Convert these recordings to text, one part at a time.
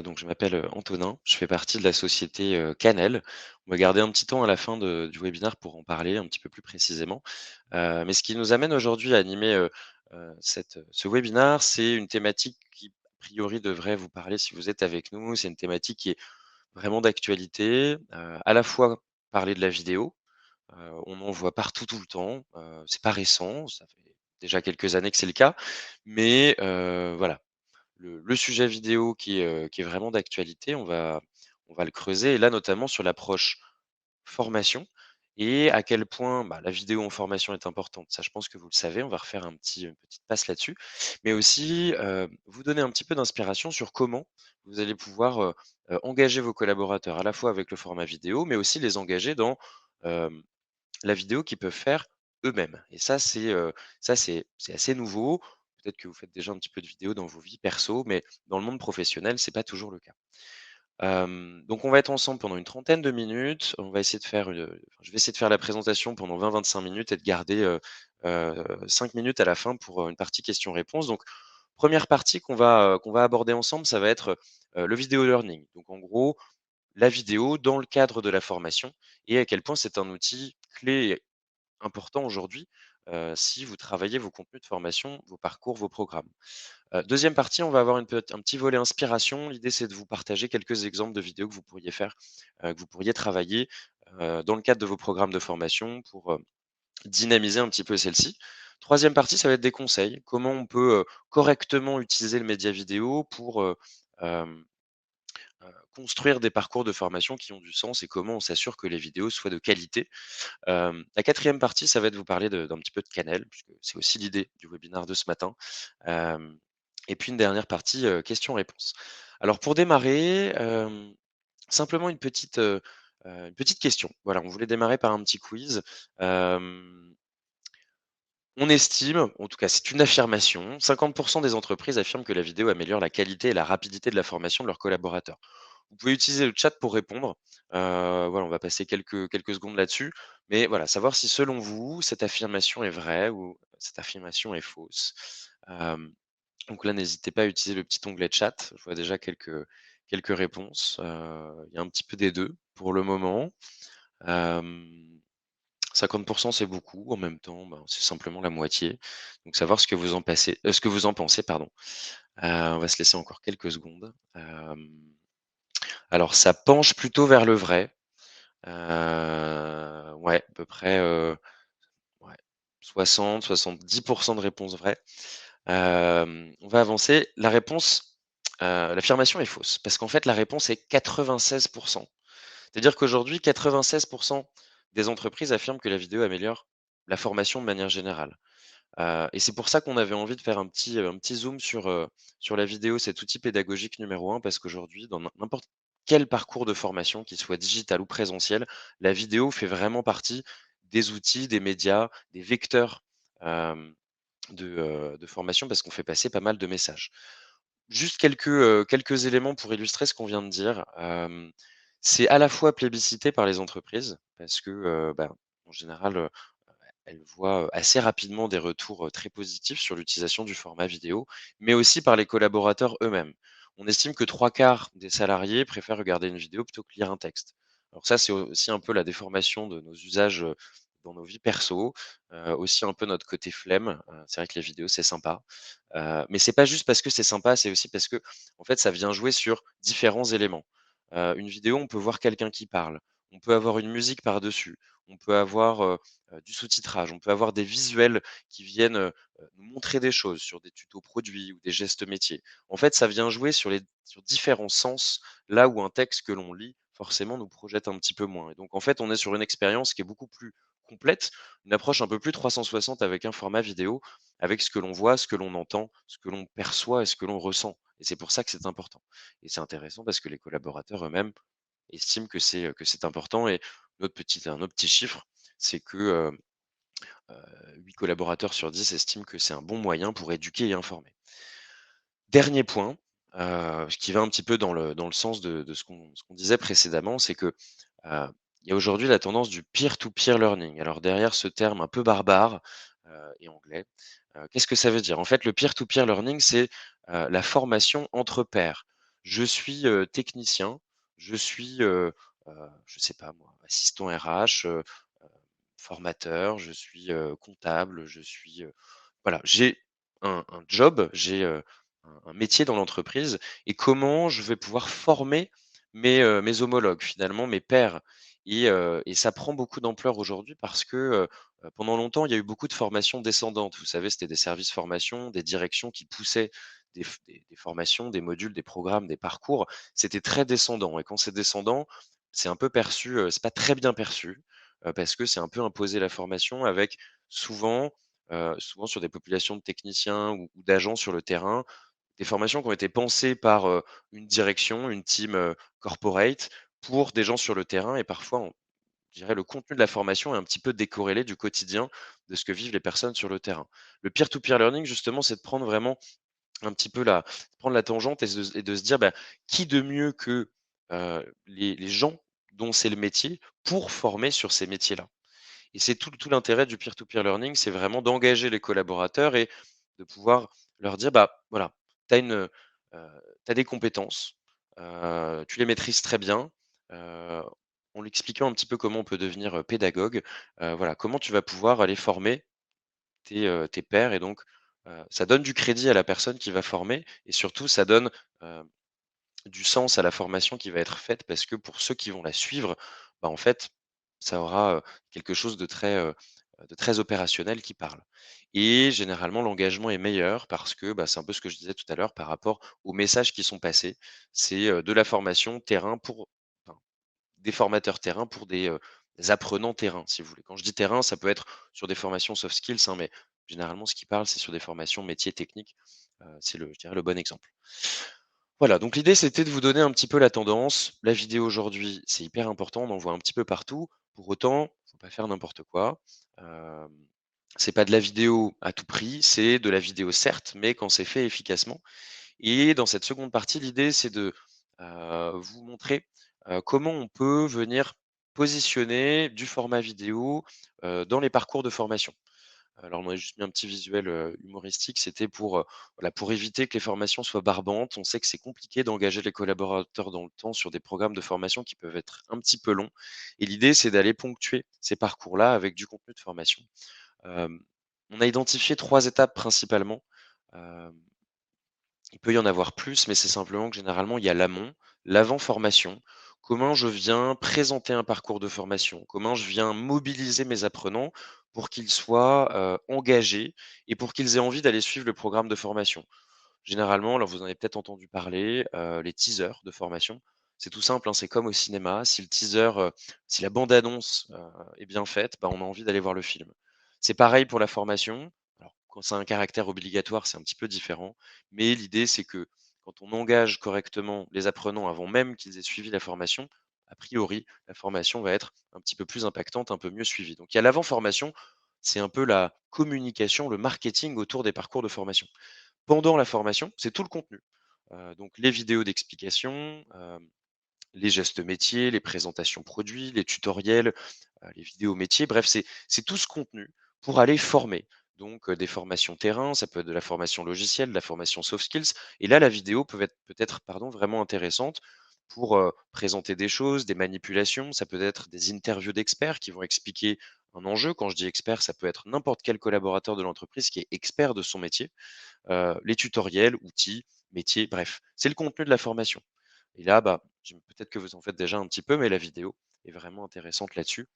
donc je m'appelle, Antonin, je fais partie de la société, Cannelle. On va garder un petit temps à la fin du webinaire pour en parler un petit peu plus précisément. Mais ce qui nous amène aujourd'hui à animer, ce webinaire, c'est une thématique qui, a priori, devrait vous parler si vous êtes avec nous. C'est une thématique qui est vraiment d'actualité, à la fois parler de la vidéo, on en voit partout tout le temps, c'est pas récent, ça fait déjà quelques années que c'est le cas, mais voilà, le sujet vidéo qui est vraiment d'actualité, on va le creuser et là, notamment sur l'approche formation et à quel point, bah, la vidéo en formation est importante. Ça, je pense que vous le savez, on va refaire une petite passe là-dessus, mais aussi, vous donner un petit peu d'inspiration sur comment vous allez pouvoir, engager vos collaborateurs à la fois avec le format vidéo, mais aussi les engager dans, hem, la vidéo qu'ils peuvent faire eux-mêmes et ça c'est assez nouveau. Peut-être que vous faites déjà un petit peu de vidéo dans vos vies perso, mais dans le monde professionnel, c'est pas toujours le cas. Donc on va être ensemble pendant une trentaine de minutes. On va essayer de faire je vais essayer de faire la présentation pendant 20-25 minutes et de garder, 5 minutes à la fin pour, une partie questions-réponses. Donc première partie qu'on va aborder ensemble, ça va être, le video learning. Donc en gros, la vidéo dans le cadre de la formation et à quel point c'est un outil clé important aujourd'hui, si vous travaillez vos contenus de formation, vos parcours, vos programmes. 2e partie, on va avoir un petit volet inspiration. L'idée, c'est de vous partager quelques exemples de vidéos que vous pourriez faire, que vous pourriez travailler, dans le cadre de vos programmes de formation pour, dynamiser un petit peu celle-ci. 3e partie, ça va être des conseils. Comment on peut, correctement utiliser le média vidéo pour, hem construire des parcours de formation qui ont du sens et comment on s'assure que les vidéos soient de qualité. La 4e partie, ça va être vous parler d'un petit peu de cannelle, puisque c'est aussi l'idée du webinaire de ce matin. Hem et puis une dernière partie, questions-réponses. Alors pour démarrer, simplement une petite question. Voilà, on voulait démarrer par un petit quiz. Hem, on estime, en tout cas c'est une affirmation, 50 des entreprises affirment que la vidéo améliore la qualité et la rapidité de la formation de leurs collaborateurs. Vous pouvez utiliser le chat pour répondre. Voilà, on va passer quelques secondes là-dessus. Mais voilà, savoir si selon vous, cette affirmation est vraie ou cette affirmation est fausse. Hem, donc là, n'hésitez pas à utiliser le petit onglet chat. Je vois déjà quelques réponses. Il y a un petit peu des 2 pour le moment. Hem, 50 c'est beaucoup. En même temps, ben, c'est simplement la moitié. Donc savoir ce que vous en pensez, pardon. On va se laisser encore quelques secondes. Alors ça penche plutôt vers le vrai. Ouais, à peu près, ouais, 60-70 de réponses vraies. On va avancer. L'affirmation est fausse parce qu'en fait, la réponse est 96. C'est-à-dire qu'aujourd'hui, 96 des entreprises affirment que la vidéo améliore la formation de manière générale. Et c'est pour ça qu'on avait envie de faire un petit zoom sur la vidéo, cet outil pédagogique numéro un, parce qu'aujourd'hui, dans n'importe quel parcours de formation, qu'il soit digital ou présentiel, la vidéo fait vraiment partie des outils, des médias, des vecteurs, hem, de formation parce qu'on fait passer pas mal de messages. Juste quelques éléments pour illustrer ce qu'on vient de dire. C'est à la fois plébiscité par les entreprises parce que, bah, en général, elles voient, assez rapidement des retours, très positifs sur l'utilisation du format vidéo, mais aussi par les collaborateurs eux-mêmes. On estime que 3/4 des salariés préfèrent regarder une vidéo plutôt que lire un texte. Alors ça, c'est aussi un peu la déformation de nos usages, dans nos vies perso, aussi un peu notre côté flemme. C'est vrai que les vidéos, c'est sympa, mais c'est pas juste parce que c'est sympa, c'est aussi parce que, en fait, ça vient jouer sur différents éléments. Une vidéo, on peut voir quelqu'un qui parle, on peut avoir une musique par-dessus, on peut avoir, du sous-titrage, on peut avoir des visuels qui viennent, nous montrer des choses sur des tutos produits ou des gestes métiers. En fait, ça vient jouer sur différents sens, là où un texte que l'on lit, forcément, nous projette un petit peu moins et donc en fait, on est sur une expérience qui est beaucoup plus complète, une approche un peu plus 360 avec un format vidéo, avec ce que l'on voit, ce que l'on entend, ce que l'on perçoit et ce que l'on ressent et c'est pour ça que c'est important et c'est intéressant parce que les collaborateurs eux-mêmes estiment que c'est important et un autre petit chiffre, c'est que, 8 collaborateurs sur 10 estiment que c'est un bon moyen pour éduquer et informer. Dernier point, ce qui va un petit peu dans le sens de ce qu'on disait précédemment, c'est que, heu, il y a aujourd'hui la tendance du peer to peer learning. Alors derrière ce terme un peu barbare, et anglais, qu'est-ce que ça veut dire? En fait, le peer to peer learning, c'est, la formation entre pairs. je suis, technicien, je suis, je sais pas moi, assistant RH, formateur, je suis, comptable, je suis, voilà, j'ai un job, j'ai, un métier dans l'entreprise et comment je vais pouvoir former mes homologues, finalement, mes pairs et ça prend beaucoup d'ampleur aujourd'hui parce que, pendant longtemps, il y a eu beaucoup de formations descendantes. Vous savez, c'était des services formation, des directions qui poussaient des formations, des modules, des programmes, des parcours. C'était très descendant et quand c'est descendant, c'est un peu perçu, c'est pas très bien perçu, parce que c'est un peu imposer la formation avec souvent, souvent sur des populations de techniciens ou d'agents sur le terrain, des formations qui ont été pensées par, une direction, une team, corporate pour des gens sur le terrain et parfois je dirais le contenu de la formation est un petit peu décorrélé du quotidien de ce que vivent les personnes sur le terrain. Le peer to peer learning justement, c'est de prendre vraiment un petit peu prendre la tangente et de se dire, bah, qui de mieux que, les gens dont c'est le métier pour former sur ces métiers-là? Et c'est tout l'intérêt du peer to peer learning, c'est vraiment d'engager les collaborateurs et de pouvoir leur dire: «Bah, voilà, tu as des compétences, tu les maîtrises très bien», heu, en lui expliquant un petit peu comment on peut devenir, pédagogue, voilà, comment tu vas pouvoir aller former tes pairs et donc ça donne du crédit à la personne qui va former et surtout ça donne, heu, du sens à la formation qui va être faite parce que pour ceux qui vont la suivre, bah, en fait, ça aura, quelque chose de très opérationnel qui parle et généralement l'engagement est meilleur parce que, bah, c'est un peu ce que je disais tout à l'heure par rapport aux messages qui sont passés. C'est, de la formation terrain pour enfin, des formateurs terrain pour des apprenants terrain, si vous voulez. Quand je dis terrain, ça peut être sur des formations soft skills, hein, mais généralement, ce qui parle, c'est sur des formations métiers techniques. C'est je dirais, le bon exemple. Voilà, donc l'idée, c'était de vous donner un petit peu la tendance. La vidéo aujourd'hui, c'est hyper important, on en voit un petit peu partout. Pour autant, faut pas faire n'importe quoi. Hem, c'est pas de la vidéo à tout prix, c'est de la vidéo certes, mais quand c'est fait efficacement. Et dans cette seconde partie, l'idée, c'est de, vous montrer, comment on peut venir positionner du format vidéo, dans les parcours de formation. Alors moi, j'ai juste mis un petit visuel, humoristique, c'était pour, voilà, pour éviter que les formations soient barbantes. On sait que c'est compliqué d'engager les collaborateurs dans le temps sur des programmes de formation qui peuvent être un petit peu longs et l'idée, c'est d'aller ponctuer ces parcours-là avec du contenu de formation. Hem, on a identifié 3 étapes principalement. Hem Il peut y en avoir plus, mais c'est simplement que généralement, il y a l'amont, l'avant-formation. Comment je viens présenter un parcours de formation? Comment je viens mobiliser mes apprenants pour qu'ils soient, engagés et pour qu'ils aient envie d'aller suivre le programme de formation? Généralement, alors vous en avez peut-être entendu parler, les teasers de formation. C'est tout simple, hein, c'est comme au cinéma, si le teaser, si la bande annonce, est bien faite, bah, on a envie d'aller voir le film. C'est pareil pour la formation. Alors quand c'est un caractère obligatoire, c'est un petit peu différent, mais l'idée c'est que quand on engage correctement les apprenants avant même qu'ils aient suivi la formation, a priori, la formation va être un petit peu plus impactante, un peu mieux suivie. Donc il y a l'avant-formation, c'est un peu la communication, le marketing autour des parcours de formation. Pendant la formation, c'est tout le contenu. Donc les vidéos d'explication, les gestes métiers, les présentations produits, les tutoriels, les vidéos métiers, bref, c'est tout ce contenu pour aller former. Donc des formations terrain, ça peut être de la formation logicielle, de la formation soft skills et là, la vidéo peut être, pardon, vraiment intéressante pour, présenter des choses, des manipulations. Ça peut être des interviews d'experts qui vont expliquer un enjeu. Quand je dis expert, ça peut être n'importe quel collaborateur de l'entreprise qui est expert de son métier, les tutoriels, outils, métiers, bref, c'est le contenu de la formation. Et là, bah, peut-être que vous en faites déjà un petit peu, mais la vidéo est vraiment intéressante là-dessus.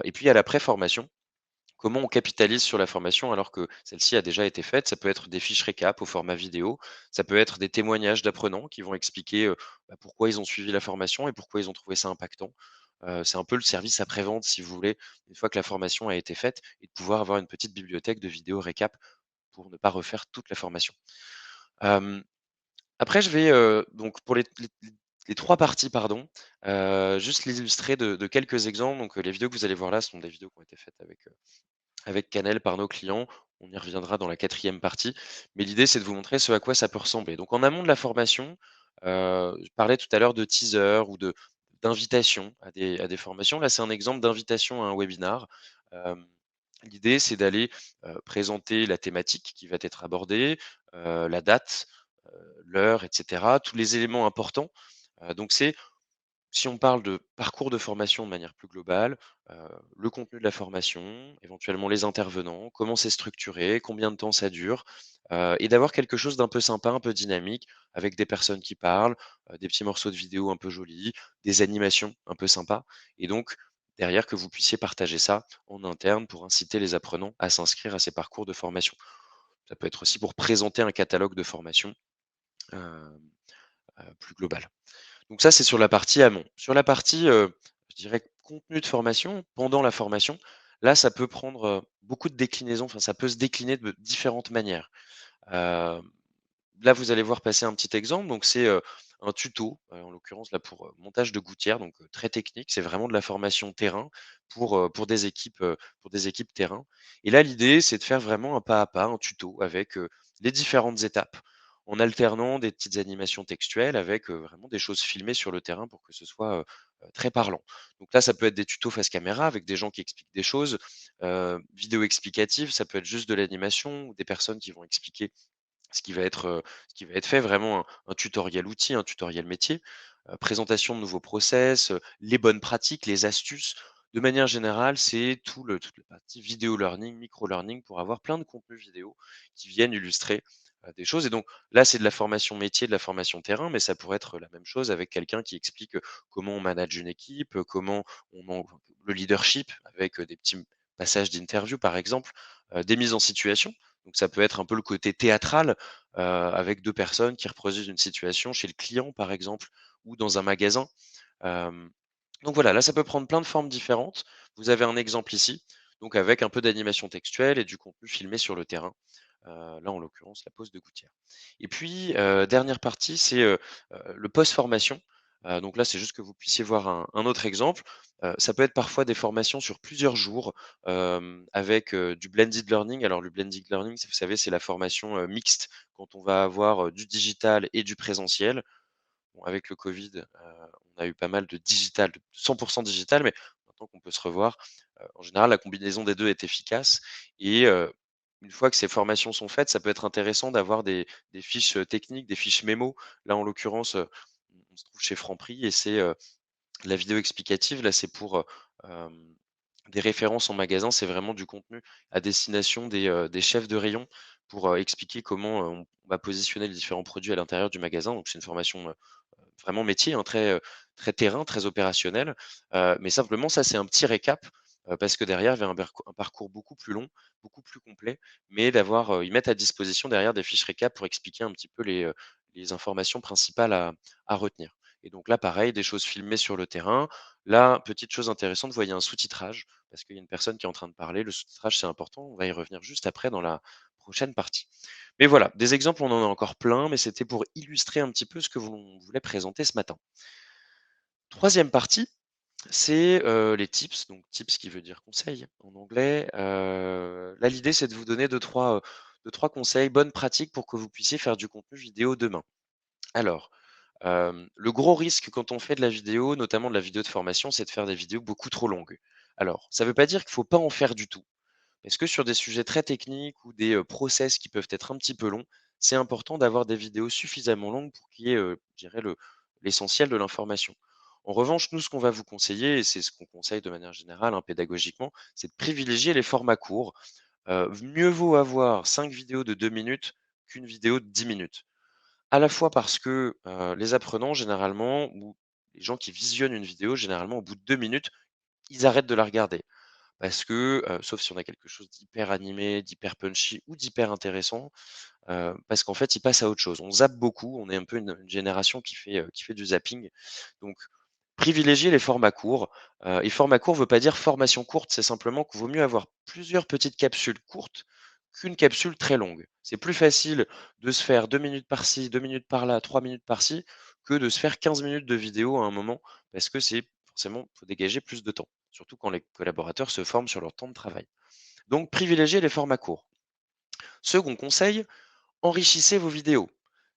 Et puis il y a la pré-formation. Comment on capitalise sur la formation alors que celle-ci a déjà été faite? Ça peut être des fiches récap au format vidéo, ça peut être des témoignages d'apprenants qui vont expliquer, bah, pourquoi ils ont suivi la formation et pourquoi ils ont trouvé ça impactant. C'est un peu le service après-vente, si vous voulez, une fois que la formation a été faite et de pouvoir avoir une petite bibliothèque de vidéos récap pour ne pas refaire toute la formation. Hem, après je vais, donc pour les 3 parties pardon, juste les illustrer de quelques exemples. Donc, les vidéos que vous allez voir là sont des vidéos qui ont été faites avec Canel par nos clients. On y reviendra dans la quatrième partie, mais l'idée c'est de vous montrer ce à quoi ça peut ressembler. Donc en amont de la formation, je parlais tout à l'heure de teaser ou d'invitation à des formations. Là, c'est un exemple d'invitation à un webinar. Hem, l'idée c'est d'aller, présenter la thématique qui va être abordée, la date, l'heure et cetera, tous les éléments importants. Donc c'est si on parle de parcours de formation de manière plus globale, le contenu de la formation, éventuellement les intervenants, comment c'est structuré, combien de temps ça dure, et d'avoir quelque chose d'un peu sympa, un peu dynamique, avec des personnes qui parlent, des petits morceaux de vidéo un peu jolis, des animations un peu sympas et donc derrière que vous puissiez partager ça en interne pour inciter les apprenants à s'inscrire à ces parcours de formation. Ça peut être aussi pour présenter un catalogue de formation, heu plus global. Donc ça, c'est sur la partie amont. Sur la partie, je dirais contenu de formation, pendant la formation, là, ça peut prendre, beaucoup de déclinaisons, enfin, ça peut se décliner de différentes manières. Hem, Là, vous allez voir passer un petit exemple, donc c'est, un tuto, en l'occurrence là pour, montage de gouttières, donc très technique. C'est vraiment de la formation terrain pour des équipes terrain et là, l'idée, c'est de faire vraiment un pas à pas, un tuto avec, les différentes étapes, en alternant des petites animations textuelles avec, vraiment des choses filmées sur le terrain pour que ce soit, très parlant. Donc là, ça peut être des tutos face caméra avec des gens qui expliquent des choses, vidéo explicative, ça peut être juste de l'animation ou des personnes qui vont expliquer ce qui va être fait, vraiment un tutoriel outil, un tutoriel métier, présentation de nouveaux process, les bonnes pratiques, les astuces. De manière générale, c'est toute la partie vidéo learning, micro learning pour avoir plein de contenus vidéo qui viennent illustrer, des choses et donc là, c'est de la formation métier, de la formation terrain, mais ça pourrait être la même chose avec quelqu'un qui explique, comment on manage une équipe, comment on en le leadership avec, des petits passages d'interview par exemple, des mises en situation. Donc ça peut être un peu le côté théâtral, avec 2 personnes qui reproduisent une situation chez le client, par exemple, ou dans un magasin. Hem, donc voilà, là, ça peut prendre plein de formes différentes. Vous avez un exemple ici, donc avec un peu d'animation textuelle et du contenu filmé sur le terrain. Là, en l'occurrence, la pose de gouttière. Et puis, dernière partie, c'est, le post-formation. Donc là, c'est juste que vous puissiez voir un autre exemple. Ça peut être parfois des formations sur plusieurs jours, avec, du blended learning. Alors le blended learning, c'est vous savez, c'est la formation, mixte quand on va avoir, du digital et du présentiel. Bon, avec le covid, on a eu pas mal de digital, de 100 digital, mais maintenant qu'on peut se revoir, en général, la combinaison des 2 est efficace et une fois que ces formations sont faites, ça peut être intéressant d'avoir des fiches, techniques, des fiches mémo. Là, en l'occurrence, on se trouve chez Franprix et c'est, la vidéo explicative. Là, c'est pour, des références en magasin. C'est vraiment du contenu à destination des chefs de rayon pour, expliquer comment, on va positionner les différents produits à l'intérieur du magasin. Donc c'est une formation, vraiment métier, hein, très terrain, très opérationnel. Mais simplement ça, c'est un petit récap, parce que derrière, il y a un parcours beaucoup plus long, beaucoup plus complet, mais d'avoir, ils mettent à disposition derrière des fiches récap pour expliquer un petit peu les informations principales à retenir. Et donc là, pareil, des choses filmées sur le terrain. Là, petite chose intéressante, vous voyez un sous-titrage, parce qu'il y a une personne qui est en train de parler. Le sous-titrage, c'est important. On va y revenir juste après dans la prochaine partie. Mais voilà, des exemples, on en a encore plein, mais c'était pour illustrer un petit peu ce que l'on voulait présenter ce matin. Troisième partie, c'est, les tips, donc tips qui veut dire conseil en anglais. Là, l'idée, c'est de vous donner deux-trois conseils, bonnes pratiques pour que vous puissiez faire du contenu vidéo demain. Alors, le gros risque quand on fait de la vidéo, notamment de la vidéo de formation, c'est de faire des vidéos beaucoup trop longues. Alors, ça ne veut pas dire qu'il ne faut pas en faire du tout. Est-ce que sur des sujets très techniques ou des, process qui peuvent être un petit peu longs, c'est important d'avoir des vidéos suffisamment longues pour qu'il y ait, je dirais l'essentiel de l'information. En revanche, nous, ce qu'on va vous conseiller et c'est ce qu'on conseille de manière générale, hein, pédagogiquement, c'est de privilégier les formats courts. Mieux vaut avoir 5 vidéos de 2 minutes qu'une vidéo de 10 minutes. À la fois parce que, les apprenants généralement ou les gens qui visionnent une vidéo, généralement au bout de 2 minutes, ils arrêtent de la regarder. Parce que, sauf si on a quelque chose d'hyper animé, d'hyper punchy ou d'hyper intéressant, parce qu'en fait, ils passent à autre chose. On zappe beaucoup, on est un peu une génération qui fait du zapping. Donc privilégier les formats courts, et format court veut pas dire formation courte, c'est simplement qu'il vaut mieux avoir plusieurs petites capsules courtes qu'une capsule très longue. C'est plus facile de se faire 2 minutes par-ci, 2 minutes par-là, 3 minutes par-ci, que de se faire 15 minutes de vidéo à un moment, parce que c'est forcément, faut dégager plus de temps, surtout quand les collaborateurs se forment sur leur temps de travail. Donc privilégiez les formats courts. Second conseil, enrichissez vos vidéos.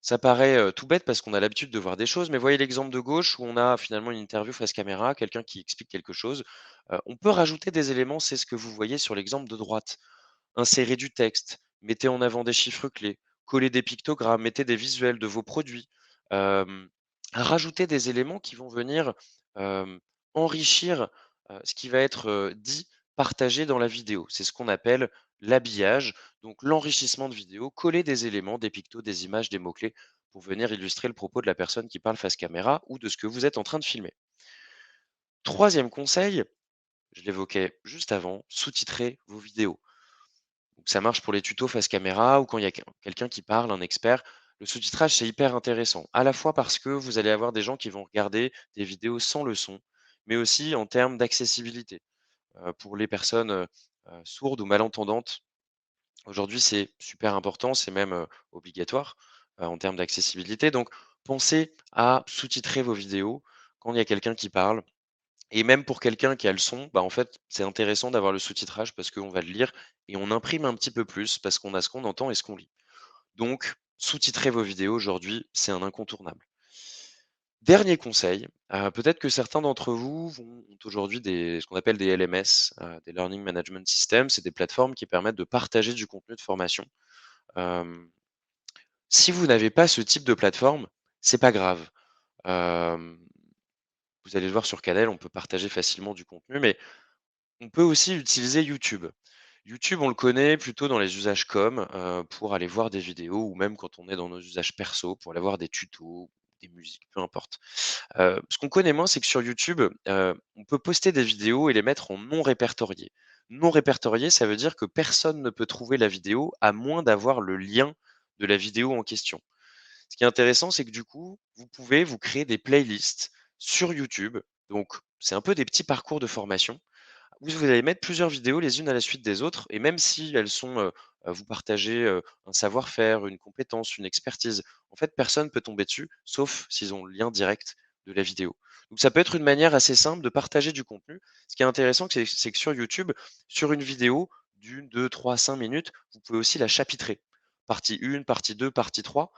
Ça paraît, tout bête parce qu'on a l'habitude de voir des choses, mais voyez l'exemple de gauche où on a finalement une interview face caméra, quelqu'un qui explique quelque chose. On peut rajouter des éléments, c'est ce que vous voyez sur l'exemple de droite. Insérez du texte, mettez en avant des chiffres clés, coller des pictogrammes, mettez des visuels de vos produits, hem, rajoutez des éléments qui vont venir, hem, enrichir, ce qui va être, dit, partagé dans la vidéo. C'est ce qu'on appelle l'habillage, donc l'enrichissement de vidéo, coller des éléments, des pictos, des images, des mots-clés pour venir illustrer le propos de la personne qui parle face caméra ou de ce que vous êtes en train de filmer. Troisième conseil, je l'évoquais juste avant, sous-titrez vos vidéos. Donc ça marche pour les tutos face caméra ou quand il y a quelqu'un qui parle, un expert. Le sous-titrage, c'est hyper intéressant, à la fois parce que vous allez avoir des gens qui vont regarder des vidéos sans le son, mais aussi en termes d'accessibilité. Pour les personnes, sourdes ou malentendantes, aujourd'hui, c'est super important, c'est même, obligatoire, en termes d'accessibilité. Donc pensez à sous-titrer vos vidéos quand il y a quelqu'un qui parle et même pour quelqu'un qui a le son, bah, en fait, c'est intéressant d'avoir le sous-titrage parce qu'on va le lire et on imprime un petit peu plus parce qu'on a ce qu'on entend et ce qu'on lit. Donc, sous-titrer vos vidéos aujourd'hui, c'est un incontournable. Dernier conseil, peut-être que certains d'entre vous ont aujourd'hui ce qu'on appelle des LMS, des Learning Management Systems. C'est des plateformes qui permettent de partager du contenu de formation. Hem, Si vous n'avez pas ce type de plateforme, c'est pas grave. Hem, Vous allez le voir sur Canel, on peut partager facilement du contenu, mais on peut aussi utiliser YouTube. YouTube, on le connaît plutôt dans les usages com, pour aller voir des vidéos ou même quand on est dans nos usages perso, pour aller voir des tutos, des musiques, peu importe. Ce qu'on connaît moins, c'est que sur YouTube, on peut poster des vidéos et les mettre en non répertorié. Non répertorié, ça veut dire que personne ne peut trouver la vidéo à moins d'avoir le lien de la vidéo en question. Ce qui est intéressant, c'est que du coup, vous pouvez vous créer des playlists sur YouTube. Donc, c'est un peu des petits parcours de formation où vous allez mettre plusieurs vidéos les unes à la suite des autres et même si elles sont, vous partagez, un savoir-faire, une compétence, une expertise, en fait, personne peut tomber dessus, sauf s'ils ont le lien direct de la vidéo. Donc ça peut être une manière assez simple de partager du contenu. Ce qui est intéressant, c'est que sur YouTube, sur une vidéo d'1, 2, 3, 5 minutes, vous pouvez aussi la chapitrer. Partie 1, partie 2, partie 3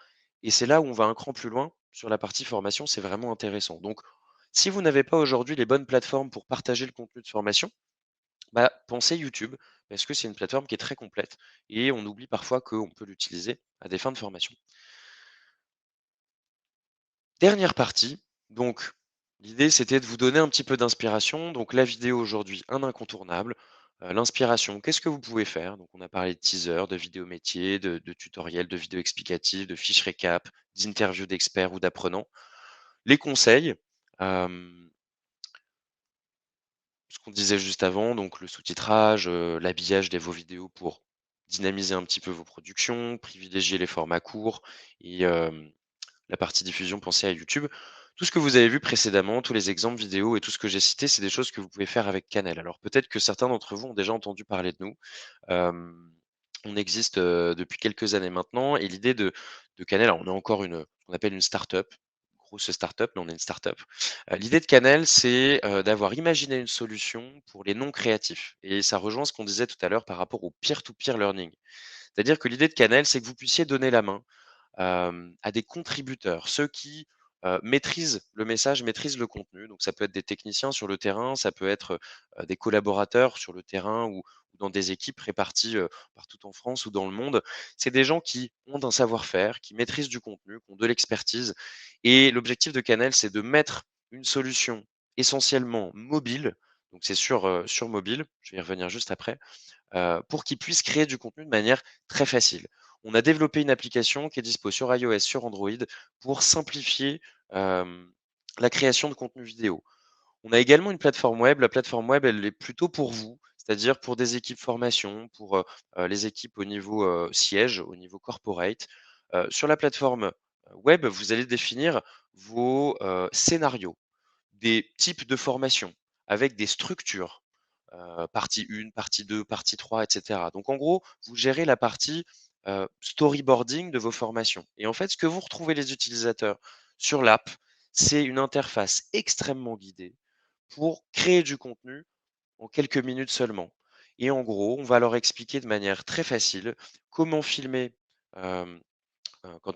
et c'est là où on va un cran plus loin. Sur la partie formation, c'est vraiment intéressant. Donc si vous n'avez pas aujourd'hui les bonnes plateformes pour partager le contenu de formation, bah, pensez YouTube, parce que c'est une plateforme qui est très complète et on oublie parfois qu'on peut l'utiliser à des fins de formation. Dernière partie, donc l'idée c'était de vous donner un petit peu d'inspiration. Donc la vidéo aujourd'hui, un incontournable. L'inspiration, qu'est-ce que vous pouvez faire? Donc on a parlé de teaser, de vidéos métiers, de tutoriels, de vidéos explicatives, de fiches récap, d'interviews d'experts ou d'apprenants. Les conseils, euh, ce qu'on disait juste avant, donc le sous-titrage, l'habillage de vos vidéos pour dynamiser un petit peu vos productions, privilégier les formats courts et la partie diffusion, pensez à YouTube. Tout ce que vous avez vu précédemment, tous les exemples vidéo et tout ce que j'ai cité, c'est des choses que vous pouvez faire avec Canel. Alors peut-être que certains d'entre vous ont déjà entendu parler de nous. Hem, on existe, depuis quelques années maintenant et l'idée de Canel, alors on est encore ce qu'on appelle une start-up, grosse start-up, mais on est une start-up. L'idée de Canel, c'est, d'avoir imaginé une solution pour les non créatifs et ça rejoint ce qu'on disait tout à l'heure par rapport au peer to peer learning. C'est-à-dire que l'idée de Canel, c'est que vous puissiez donner la main à des contributeurs, ceux qui, maîtrisent le message, maîtrisent le contenu. Donc ça peut être des techniciens sur le terrain, ça peut être, des collaborateurs sur le terrain ou dans des équipes réparties, partout en France ou dans le monde. C'est des gens qui ont un savoir-faire, qui maîtrisent du contenu, qui ont de l'expertise et l'objectif de Canel, c'est de mettre une solution essentiellement mobile, donc c'est sur mobile, je vais y revenir juste après, pour qu'ils puissent créer du contenu de manière très facile. On a développé une application qui est dispo sur iOS, sur Android pour simplifier, hem, la création de contenu vidéo. On a également une plateforme web. La plateforme web, elle est plutôt pour vous, c'est-à-dire pour des équipes formation, pour, les équipes au niveau, siège, au niveau corporate. Sur la plateforme, web, vous allez définir vos, scénarios, des types de formations avec des structures, partie 1, partie 2, partie 3, et cetera. Donc en gros, vous gérez la partie, storyboarding de vos formations et en fait, ce que vont retrouver les utilisateurs sur l'app, c'est une interface extrêmement guidée pour créer du contenu en quelques minutes seulement et en gros, on va leur expliquer de manière très facile comment filmer, hem quand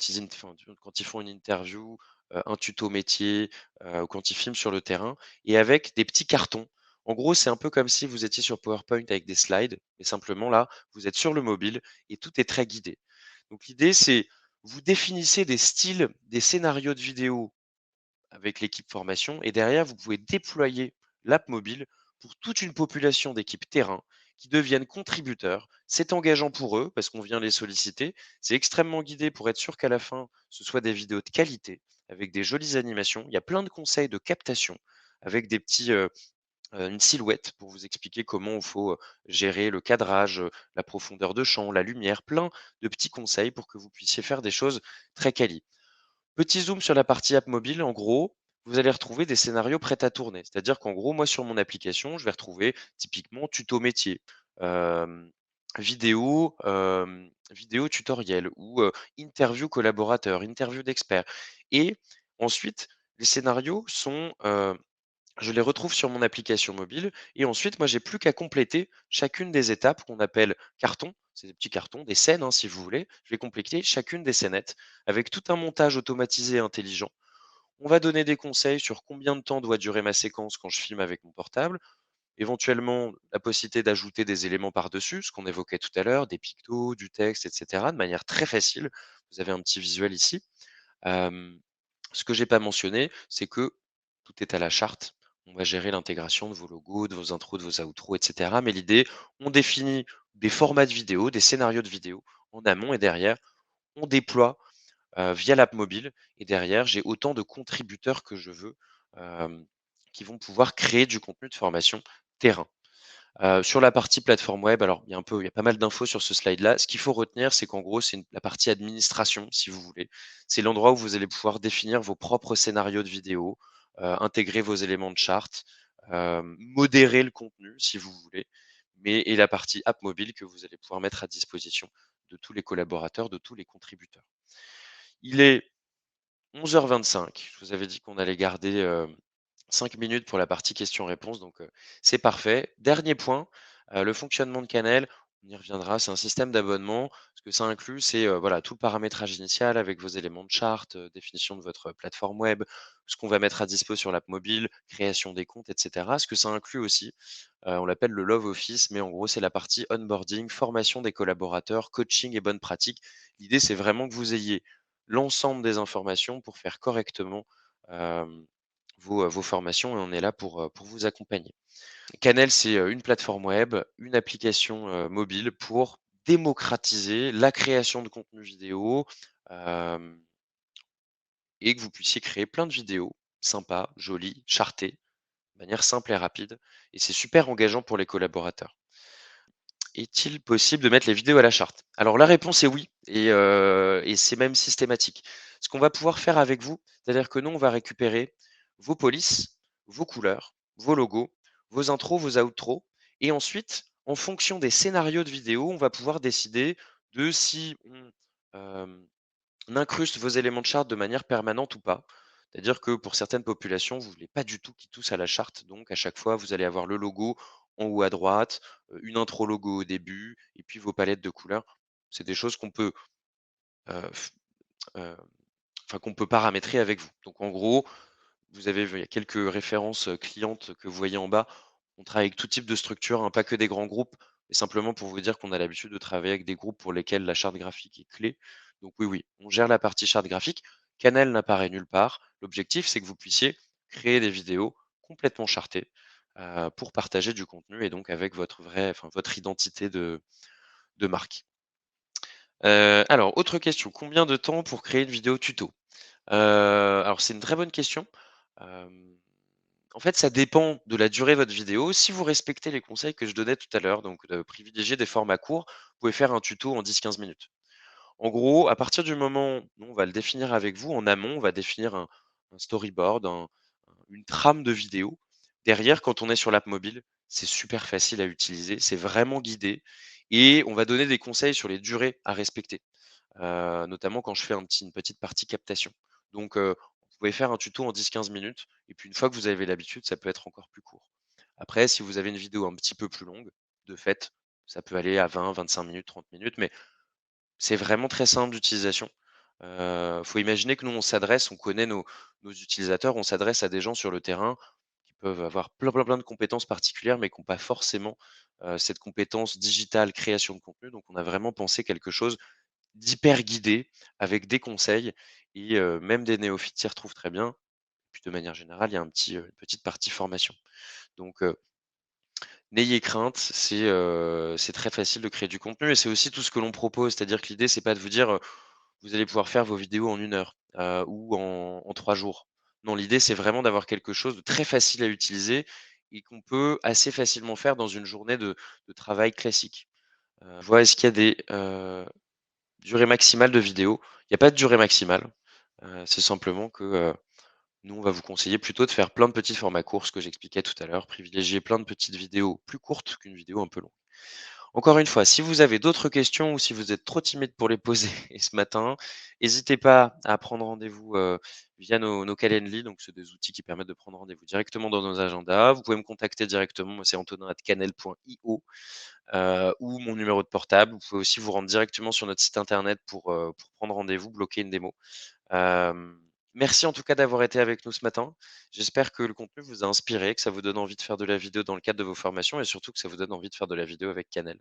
quand ils font une interview, un tuto métier, ou quand ils filment sur le terrain et avec des petits cartons. En gros, c'est un peu comme si vous étiez sur PowerPoint avec des slides, mais simplement là, vous êtes sur le mobile et tout est très guidé. Donc l'idée, c'est vous définissez des styles, des scénarios de vidéo avec l'équipe formation et derrière, vous pouvez déployer l'app mobile pour toute une population d'équipes terrain qui deviennent contributeurs. C'est engageant pour eux parce qu'on vient les solliciter. C'est extrêmement guidé pour être sûr qu'à la fin, ce soit des vidéos de qualité avec des jolies animations. Il y a plein de conseils de captation avec des petits, une silhouette pour vous expliquer comment il faut gérer le cadrage, la profondeur de champ, la lumière, plein de petits conseils pour que vous puissiez faire des choses très quali. Petit zoom sur la partie app mobile, en gros, vous allez retrouver des scénarios prêts à tourner. C'est-à-dire qu'en gros, moi, sur mon application, je vais retrouver typiquement tuto métier, hem, vidéo tutoriel ou interview collaborateur, interview d'expert et ensuite, les scénarios sont, je les retrouve sur mon application mobile et ensuite, moi, j'ai plus qu'à compléter chacune des étapes qu'on appelle cartons. C'est des petits cartons, des scènes, hein, si vous voulez. Je vais compléter chacune des scénettes avec tout un montage automatisé et intelligent. On va donner des conseils sur combien de temps doit durer ma séquence quand je filme avec mon portable. Éventuellement, la possibilité d'ajouter des éléments par-dessus, ce qu'on évoquait tout à l'heure, des pictos, du texte, etc., de manière très facile. Vous avez un petit visuel ici. Hem, Ce que j'ai pas mentionné, c'est que tout est à la charte. On va gérer l'intégration de vos logos, de vos intros, de vos outros, et cetera. Mais l'idée, on définit des formats de vidéo, des scénarios de vidéo en amont et derrière, on déploie, via l'app mobile et derrière, j'ai autant de contributeurs que je veux, hem, qui vont pouvoir créer du contenu de formation terrain. Sur la partie plateforme web, alors il y a pas mal d'infos sur ce slide-là. Ce qu'il faut retenir, c'est qu'en gros, c'est la partie administration, si vous voulez. C'est l'endroit où vous allez pouvoir définir vos propres scénarios de vidéo, intégrer vos éléments de charte, modérer le contenu si vous voulez, mais et la partie app mobile que vous allez pouvoir mettre à disposition de tous les collaborateurs, de tous les contributeurs. Il est 11h25. Je vous avais dit qu'on allait garder, 5 minutes pour la partie questions-réponses, donc c'est parfait. Dernier point, le fonctionnement de Canel, on y reviendra, c'est un système d'abonnement. Ce que ça inclut, c'est, voilà, tout le paramétrage initial avec vos éléments de charte, définition de votre plateforme web, ce qu'on va mettre à dispo sur l'app mobile, création des comptes et cetera. Ce que ça inclut aussi, on l'appelle le Love Office, mais en gros, c'est la partie onboarding, formation des collaborateurs, coaching et bonnes pratiques. L'idée, c'est vraiment que vous ayez l'ensemble des informations pour faire correctement, hem, vos formations et on est là pour vous accompagner. Canel, c'est, une plateforme web, une application, mobile pour démocratiser la création de contenu vidéo, hem et que vous puissiez créer plein de vidéos sympas, jolies, chartées, de manière simple et rapide et c'est super engageant pour les collaborateurs. Est-il possible de mettre les vidéos à la charte? Alors la réponse est oui et c'est même systématique. Ce qu'on va pouvoir faire avec vous, c'est-à-dire que nous, on va récupérer vos polices, vos couleurs, vos logos, vos intros, vos outros et ensuite, en fonction des scénarios de vidéo, on va pouvoir décider de si on incruste vos éléments de charte de manière permanente ou pas. C'est-à-dire que pour certaines populations, vous voulez pas du tout qu'ils touchent à la charte, donc à chaque fois, vous allez avoir le logo en haut à droite, une intro logo au début et puis vos palettes de couleurs. C'est des choses qu'on peut, f enfin qu'on peut paramétrer avec vous. Donc en gros, vous avez vu, il y a quelques références, clientes que vous voyez en bas. On travaille avec tout type de structure, hein, pas que des grands groupes, mais simplement pour vous dire qu'on a l'habitude de travailler avec des groupes pour lesquels la charte graphique est clé. Donc oui, oui, on gère la partie charte graphique. Canal n'apparaît nulle part. L'objectif, c'est que vous puissiez créer des vidéos complètement chartées, pour partager du contenu et donc avec votre identité de marque. Alors autre question, combien de temps pour créer une vidéo tuto? Alors c'est une très bonne question. Hem, En fait, ça dépend de la durée de votre vidéo. Si vous respectez les conseils que je donnais tout à l'heure, donc de privilégier des formats courts, vous pouvez faire un tuto en 10-15 minutes. En gros, à partir du moment où on va le définir avec vous en amont, on va définir un storyboard, une trame de vidéo. Derrière, quand on est sur l'app mobile, c'est super facile à utiliser, c'est vraiment guidé et on va donner des conseils sur les durées à respecter, notamment quand je fais une petite partie captation. Donc, vous pouvez faire un tuto en 10-15 minutes et puis une fois que vous avez l'habitude, ça peut être encore plus court. Après, si vous avez une vidéo un petit peu plus longue, de fait, ça peut aller à 20-25 minutes, 30 minutes, mais c'est vraiment très simple d'utilisation. Faut imaginer que nous, on connaît nos utilisateurs, on s'adresse à des gens sur le terrain qui peuvent avoir plein de compétences particulières, mais qui ont pas forcément, cette compétence digitale, création de contenu. Donc on a vraiment pensé quelque chose d'hyper guidé avec des conseils et même des néophytes s'y retrouvent très bien. Puis de manière générale, il y a une petite partie formation. Donc n'ayez crainte, c'est très facile de créer du contenu et c'est aussi tout ce que l'on propose. C'est-à-dire que l'idée, c'est pas de vous dire, vous allez pouvoir faire vos vidéos en 1 heure, ou en 3 jours. Non, l'idée, c'est vraiment d'avoir quelque chose de très facile à utiliser et qu'on peut assez facilement faire dans une journée de travail classique. Je vois, est-ce qu'il y a des, durées maximales de vidéos? Il y a pas de durée maximale, c'est simplement que, nous, on va vous conseiller plutôt de faire plein de petits formats courts, ce que j'expliquais tout à l'heure, privilégier plein de petites vidéos plus courtes qu'une vidéo un peu longue. Encore une fois, si vous avez d'autres questions ou si vous êtes trop timide pour les poser et ce matin, n'hésitez pas à prendre rendez-vous, via nos Calendly, donc c'est des outils qui permettent de prendre rendez-vous directement dans nos agendas. Vous pouvez me contacter directement, moi c'est antonin@canel.io, ou mon numéro de portable. Vous pouvez aussi vous rendre directement sur notre site internet pour prendre rendez-vous, bloquer une démo. Hem, Merci en tout cas d'avoir été avec nous ce matin. J'espère que le contenu vous a inspiré, que ça vous donne envie de faire de la vidéo dans le cadre de vos formations et surtout que ça vous donne envie de faire de la vidéo avec Canel.